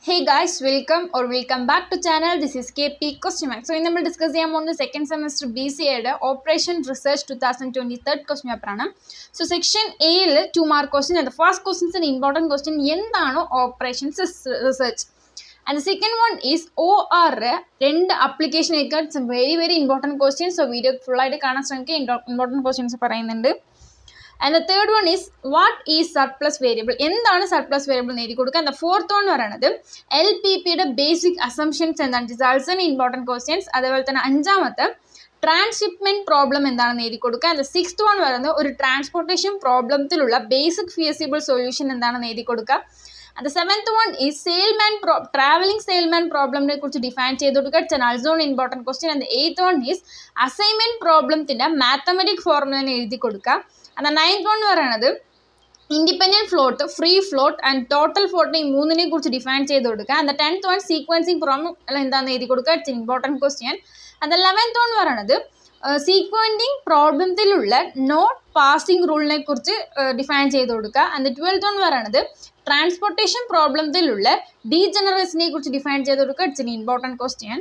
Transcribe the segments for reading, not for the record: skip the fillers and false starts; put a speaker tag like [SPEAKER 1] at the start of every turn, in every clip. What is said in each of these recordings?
[SPEAKER 1] Hey guys, welcome back to channel. This is KP Question Bank. So in we discuss on the second semester BCA Operation Research 2023 question paper. So section A 2 mark question and the first question is an important question. Yendano operations research. And the second one is OR and application. It's a very important question. So video full important questions. And the third one is what is surplus variable? എന്താണ് surplus variable എന്ന് എഴുതി കൊടുക്കുക. And the fourth one പറയുന്നത് LPP basic assumptions എന്താണ്? These are also important questions. അതേപോലെ തന്നെ അഞ്ചാമത്തെ transshipment problem എന്താണെന്ന് എഴുതി കൊടുക്കുക. And the sixth one പറയുന്നത് ഒരു ട്രാൻസ്പോർട്ടേഷൻ പ്രോബ്ലത്തിലുള്ള ബേസിക് ഫീസിബിൾ സൊല്യൂഷൻ എന്താണെന്ന് എഴുതി കൊടുക്കുക. And the seventh one is traveling salesman problem ne kurichu define cheyidu kodukka. It's an also an important question. And the eighth one is assignment problem tinte mathematical formula ne ezhuthi kodukka. And the ninth one varanathu independent float, free float and total float ne moonine kurichu define cheyidu kodukka. And the 10th one sequencing problem endanu ezhuthi kodukka. It's an important question. And the 11th one varanathu sequencing problem തിലുള്ള not passing റൂളിനെ കുറിച്ച് define ചെയ്ത് കൊടുക്കുക. And the 12th one പറയുന്നത് transportation പ്രോബ്ലത്തിലുള്ള ഡീജനറേഷനെ കുറിച്ച് define ചെയ്ത് കൊടുക്കുക. It's an important question.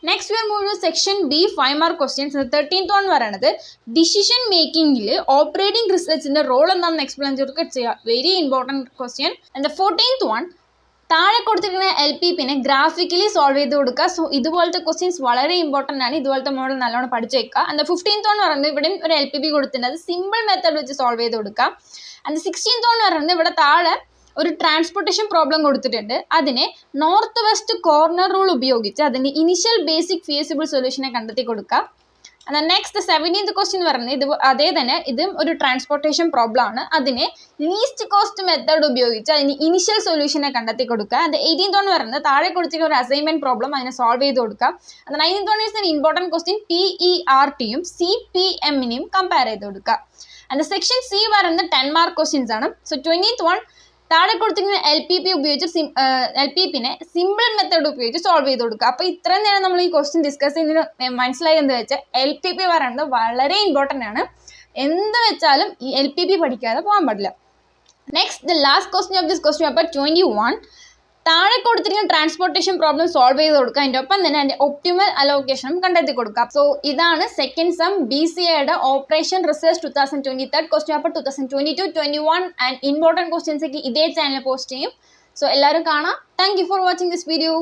[SPEAKER 1] Next we are moving to section B 5 mark questions. 13th one പറയുന്നത് ഡിസിഷൻ മേക്കിങ്ങിൽ ഓപ്പറേറ്റിംഗ് റിസർച്ചിൻ്റെ റോൾ എന്താണെന്ന് എക്സ്പ്ലെയിൻ ചെയ്ത് കൊടുക്കുക. It's a very important question. And the 14th one താഴെ കൊടുത്തിരിക്കുന്ന LPP ഗ്രാഫിക്കലി സോൾവ് ചെയ്ത് കൊടുക്കുക. സോ ഇതുപോലത്തെ ക്വസ്റ്റ്യൻസ് വളരെ ഇമ്പോർട്ടൻ്റ് ആണ്. ഇതുപോലത്തെ മോഡൽ നല്ലോണം പഠിച്ചു വെക്കുക. ആൻഡ് 15th one പറയുന്നത് ഇവിടെയും ഒരു LPP കൊടുത്തിട്ടുണ്ട്. അത് സിമ്പിൾ മെത്തേഡ് വെച്ച് സോൾവ് ചെയ്ത് കൊടുക്കുക. ആൻഡ് 16th one പറയുന്നത് ഇവിടെ താഴെ ഒരു ട്രാൻസ്പോർട്ടേഷൻ പ്രോബ്ലം കൊടുത്തിട്ടുണ്ട്. അതിനെ നോർത്ത് വെസ്റ്റ് കോർണർ റൂൾ ഉപയോഗിച്ച് അതിൻ്റെ ഇനിഷ്യൽ ബേസിക് ഫീസിബിൾ സൊല്യൂഷനെ കണ്ടെത്തി കൊടുക്കുക. And നെക്സ്റ്റ് 17th question പറയുന്നത് ഇത് അതേ തന്നെ ഇതും ഒരു ട്രാൻസ്പോർട്ടേഷൻ പ്രോബ്ലം ആണ്. അതിനെ ലീസ്റ്റ് കോസ്റ്റ് മെത്തേഡ് ഉപയോഗിച്ച് അതിന് ഇനിഷ്യൽ സൊല്യൂഷനെ കണ്ടെത്തി കൊടുക്കുക. ആൻഡ് 18th one പറയുന്നത് താഴെ കൊടുത്തിരിക്കുന്ന ഒരു അസൈൻമെന്റ് പ്രോബ്ലം അതിനെ സോൾവ് ചെയ്ത് കൊടുക്കുക. And 19th one is an important question. PERTയും CPMനെയും കമ്പയർ ചെയ്ത് കൊടുക്കുക. ആൻഡ് സെക്ഷൻ സി പറയുന്നത് 10 മാർക്ക് ക്വസ്റ്റ്യൻസ് ആണ്. സോ 20th one താഴെ കൊടുത്തിരിക്കുന്ന LPPനെ സിമ്പിൾ മെത്തേഡ് ഉപയോഗിച്ച് സോൾവ് ചെയ്ത് കൊടുക്കുക. അപ്പോൾ ഇത്രയും നേരം നമ്മൾ ഈ ക്വസ്റ്റ്യൻ ഡിസ്കസ് ചെയ്യുന്നതിന് മനസ്സിലായി എന്താ വെച്ചാൽ LPP പറയുന്നത് വളരെ ഇമ്പോർട്ടൻ്റ് ആണ്. എന്ത് വെച്ചാലും ഈ LPP പഠിക്കാതെ പോകാൻ പാടില്ല. Next the last question of this question paper 21 താഴെ കൊടുത്തിരിക്കുന്ന ട്രാൻസ്പോർട്ടേഷൻ പ്രോബ്ലം സോൾവ് ചെയ്ത് കൊടുക്കുക. അതിൻ്റെ ഒപ്പം തന്നെ അതിൻ്റെ ഒപ്റ്റിമൽ അലോക്കേഷനും കണ്ടെത്തി കൊടുക്കുക. സോ ഇതാണ് സെക്കൻഡ് സം BCAയുടെ operation research 2023 question paper 2022-21 and important questions ഒക്കെ ഇതേ ചാനലിൽ പോസ്റ്റ് ചെയ്യും. സോ എല്ലാവരും കാണാം. Thank you for watching this video.